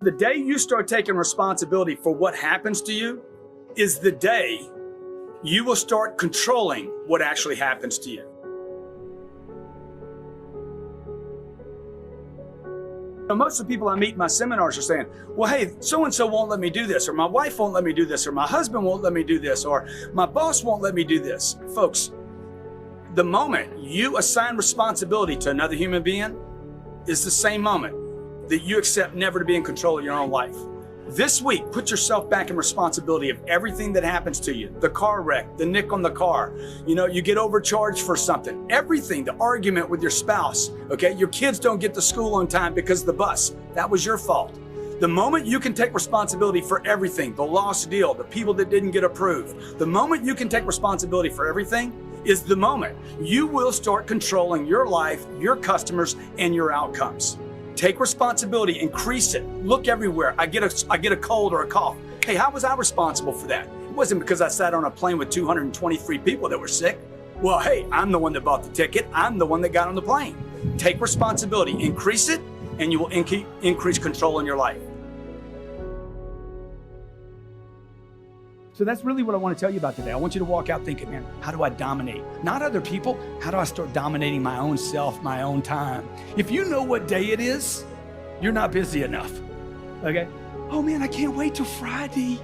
The day you start taking responsibility for what happens to you is the day you will start controlling what actually happens to you. Most of the people I meet in my seminars are saying, well, hey, so-and-so won't let me do this, or my wife won't let me do this, or my husband won't let me do this, or my boss won't let me do this. Folks, the moment you assign responsibility to another human being is the same moment that you accept never to be in control of your own life. This week, put yourself back in responsibility of everything that happens to you. The car wreck, the nick on the car, you get overcharged for something, everything, the argument with your spouse, okay? Your kids don't get to school on time because of the bus. That was your fault. The moment you can take responsibility for everything, the lost deal, the people that didn't get approved, the moment you can take responsibility for everything is the moment you will start controlling your life, your customers, and your outcomes. Take responsibility, increase it. Look everywhere. I get a cold or a cough. Hey, how was I responsible for that? It wasn't because I sat on a plane with 223 people that were sick. Well, hey, I'm the one that bought the ticket. I'm the one that got on the plane. Take responsibility, increase it, and you will increase control in your life. So that's really what I want to tell you about today. I want you to walk out thinking, man, how do I dominate? Not other people. How do I start dominating my own self, my own time? If you know what day it is, you're not busy enough, okay? Oh man, I can't wait till Friday.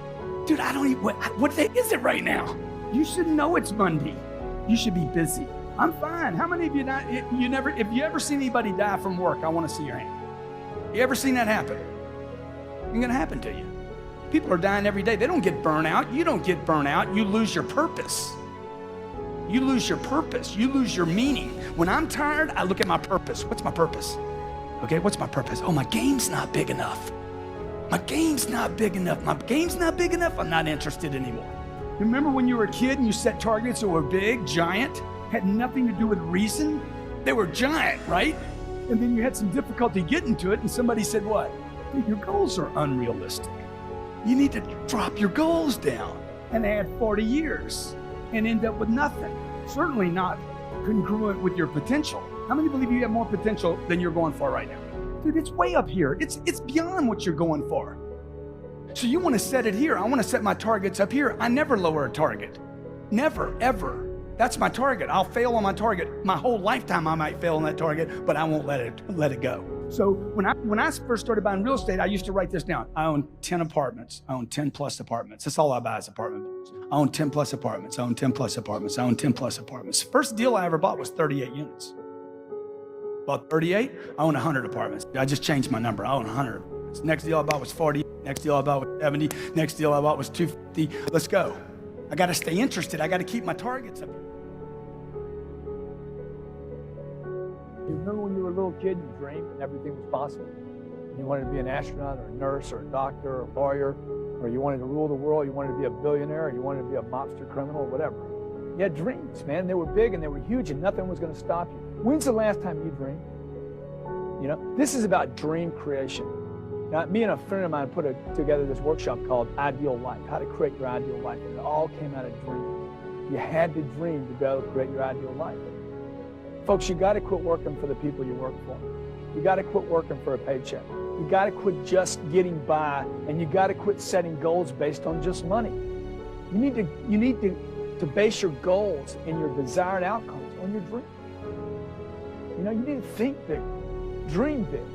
Dude, I don't even, what day is it right now? You should know it's Monday. You should be busy. I'm fine. How many of you not, if you ever seen anybody die from work, I want to see your hand. You ever seen that happen? It's gonna happen to you. People are dying every day. They don't get burnout. You don't get burnout. You lose your purpose. You lose your purpose. You lose your meaning. When I'm tired, I look at my purpose. What's my purpose? Okay, what's my purpose? Oh, my game's not big enough. My game's not big enough. My game's not big enough. I'm not interested anymore. Remember when you were a kid and you set targets that were big, giant, had nothing to do with reason? They were giant, right? And then you had some difficulty getting to it and somebody said what? Your goals are unrealistic. You need to drop your goals down and add 40 years and end up with nothing. Certainly not congruent with your potential. How many believe you have more potential than you're going for right now? Dude, it's way up here. It's beyond what you're going for. So you want to set it here. I want to set my targets up here. I never lower a target. Never, ever. That's my target. I'll fail on my target. My whole lifetime I might fail on that target, but I won't let it go. So when I first started buying real estate, I used to write this down. I own 10 apartments. I own 10 plus apartments. That's all I buy is apartment buildings. I own 10 plus apartments. I own 10 plus apartments. I own 10 plus apartments. First deal I ever bought was 38 units. Bought 38, I own 100 apartments. I just changed my number. I own 100 apartments. Next deal I bought was 40. Next deal I bought was 70. Next deal I bought was 250. Let's go. I got to stay interested. I got to keep my targets up. You remember when you were a little kid, you dreamed and everything was possible? You wanted to be an astronaut or a nurse or a doctor or a lawyer, or you wanted to rule the world, you wanted to be a billionaire, or you wanted to be a mobster criminal or whatever. You had dreams, man. They were big and they were huge and nothing was going to stop you. When's the last time you dreamed? This is about dream creation. Now, me and a friend of mine put together this workshop called Ideal Life, how to create your ideal life. And it all came out of dreams. You had to dream to be able to create your ideal life. Folks, you got to quit working for the people you work for. You got to quit working for a paycheck. You got to quit just getting by, and you got to quit setting goals based on just money. You need to base your goals and your desired outcomes on your dream. You need to think big, dream big.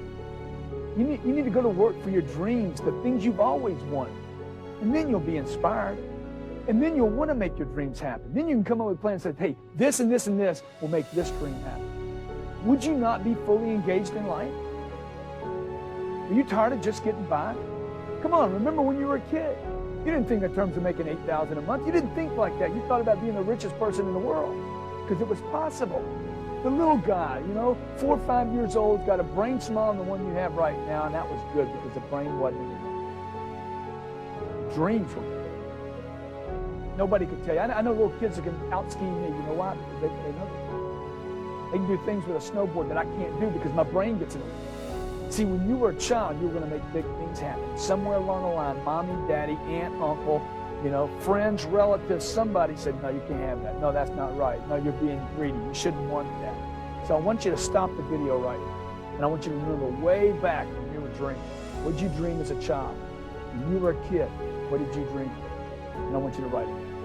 You need to go to work for your dreams, the things you've always wanted, and then you'll be inspired. And then you'll want to make your dreams happen. Then you can come up with a plan and say, hey, this and this and this will make this dream happen. Would you not be fully engaged in life? Are you tired of just getting by? Come on, remember when you were a kid. You didn't think in terms of making $8,000 a month. You didn't think like that. You thought about being the richest person in the world because it was possible. The little guy, 4 or 5 years old, got a brain smaller than the one you have right now, and that was good because the brain wasn't in it. Dreams were good. Nobody could tell you. I know little kids that can out-ski me. You know why? Because they know that. They can do things with a snowboard that I can't do because my brain gets in it. See, when you were a child, you were going to make big things happen. Somewhere along the line, mommy, daddy, aunt, uncle, friends, relatives, somebody said, no, you can't have that. No, that's not right. No, you're being greedy. You shouldn't want that. So I want you to stop the video right now. And I want you to remember way back when you were dreaming. What did you dream as a child? When you were a kid, what did you dream? And I want you to write it.